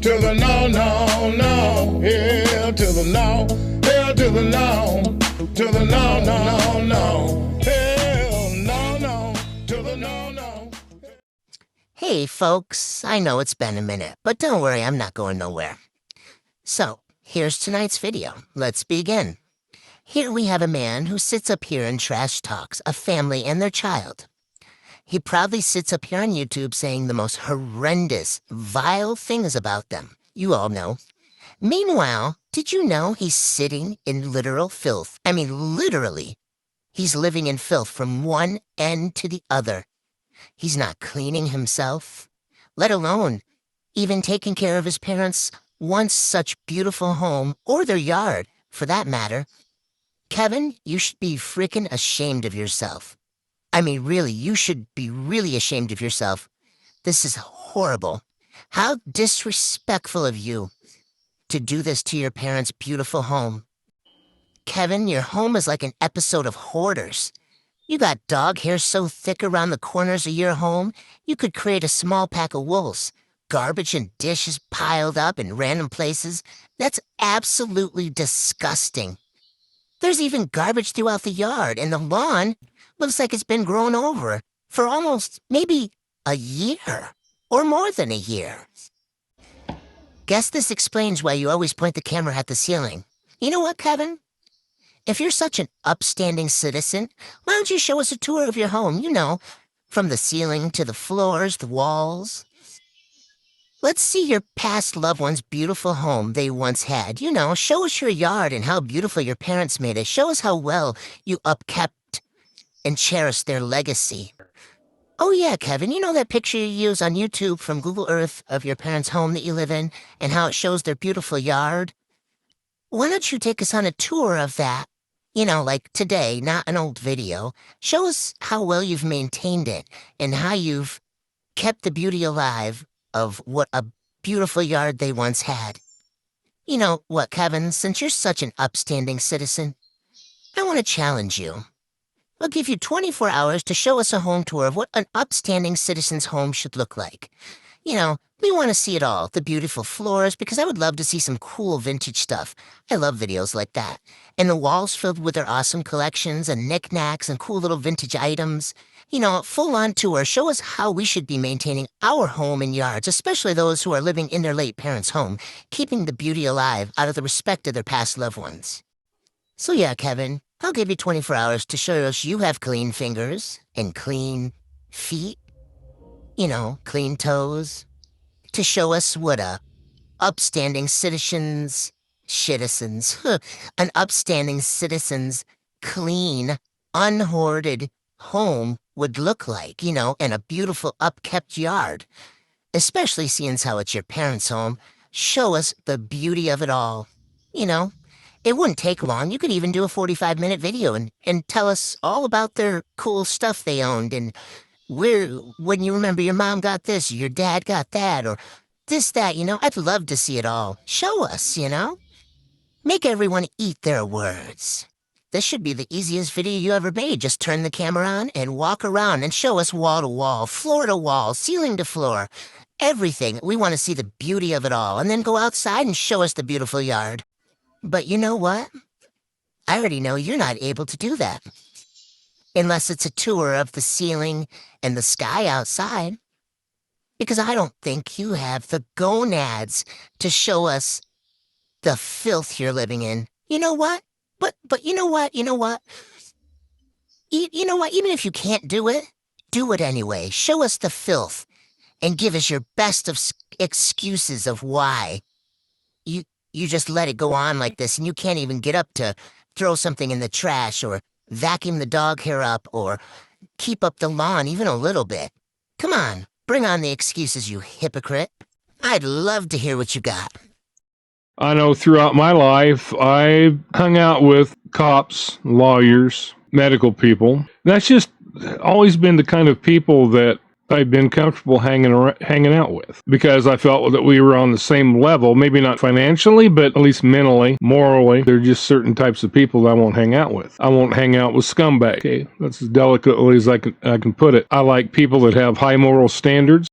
to the no, no, no. Hell to the no, hell to the no, to the no, no, no. Hell no, no, to the no, no. Hey folks, I know it's been a minute, but don't worry, I'm not going nowhere. So, here's tonight's video. Let's begin. Here we have a man who sits up here and trash talks a family and their child. He proudly sits up here on YouTube saying the most horrendous, vile things about them. You all know. Meanwhile, did you know he's sitting in literal filth? I mean, literally. He's living in filth from one end to the other. He's not cleaning himself, let alone even taking care of his parents' once such beautiful home, or their yard, for that matter. Kevin, you should be freaking ashamed of yourself. I mean, really, you should be really ashamed of yourself. This is horrible. How disrespectful of you to do this to your parents' beautiful home. Kevin, your home is like an episode of Hoarders. You got dog hair so thick around the corners of your home, you could create a small pack of wolves. Garbage and dishes piled up in random places. That's absolutely disgusting. There's even garbage throughout the yard, and the lawn looks like it's been grown over for almost maybe a year, or more than a year. Guess this explains why you always point the camera at the ceiling. You know what, Kevin? If you're such an upstanding citizen, why don't you show us a tour of your home, you know, from the ceiling to the floors, the walls? Let's see your past loved one's beautiful home they once had. You know, show us your yard and how beautiful your parents made it. Show us how well you upkept and cherish their legacy. Oh yeah, Kevin, you know that picture you use on YouTube from Google Earth of your parents' home that you live in and how it shows their beautiful yard? Why don't you take us on a tour of that? You know, like today, not an old video. Show us how well you've maintained it and how you've kept the beauty alive of what a beautiful yard they once had. You know what, Kevin, since you're such an upstanding citizen, I want to challenge you. I'll give you 24 hours to show us a home tour of what an upstanding citizen's home should look like. You know, we want to see it all, the beautiful floors, because I would love to see some cool vintage stuff. I love videos like that. And the walls filled with their awesome collections and knickknacks and cool little vintage items. You know, full-on tour, show us how we should be maintaining our home and yards, especially those who are living in their late parents' home, keeping the beauty alive out of the respect of their past loved ones. So yeah, Kevin, I'll give you 24 hours to show us you have clean fingers and clean feet. You know, clean toes. To show us what a upstanding citizen's an upstanding citizen's clean, unhoarded home would look like, you know, and a beautiful upkept yard. Especially seeing how it's your parents' home. Show us the beauty of it all. You know, it wouldn't take long. You could even do a 45-minute video and tell us all about their cool stuff they owned and when you remember your mom got this, or your dad got that, or this, that, you know. I'd love to see it all. Show us, you know. Make everyone eat their words. This should be the easiest video you ever made. Just turn the camera on and walk around and show us wall to wall, floor to wall, ceiling to floor. Everything. We want to see the beauty of it all. And then go outside and show us the beautiful yard. But you know what? I already know you're not able to do that. Unless it's a tour of the ceiling and the sky outside. Because I don't think you have the gonads to show us the filth you're living in. You know what? But you know what? You know what? You know what? Even if you can't do it anyway. Show us the filth and give us your best of excuses of why. You just let it go on like this and you can't even get up to throw something in the trash or vacuum the dog hair up or keep up the lawn even a little bit. Come on, bring on the excuses, you hypocrite. I'd love to hear what you got. I know throughout my life, I hung out with cops, lawyers, medical people. That's just always been the kind of people that I've been comfortable hanging out with because I felt that we were on the same level, maybe not financially, but at least mentally, morally. There are just certain types of people that I won't hang out with. I won't hang out with scumbags. Okay, that's as delicately as I can put it. I like people that have high moral standards.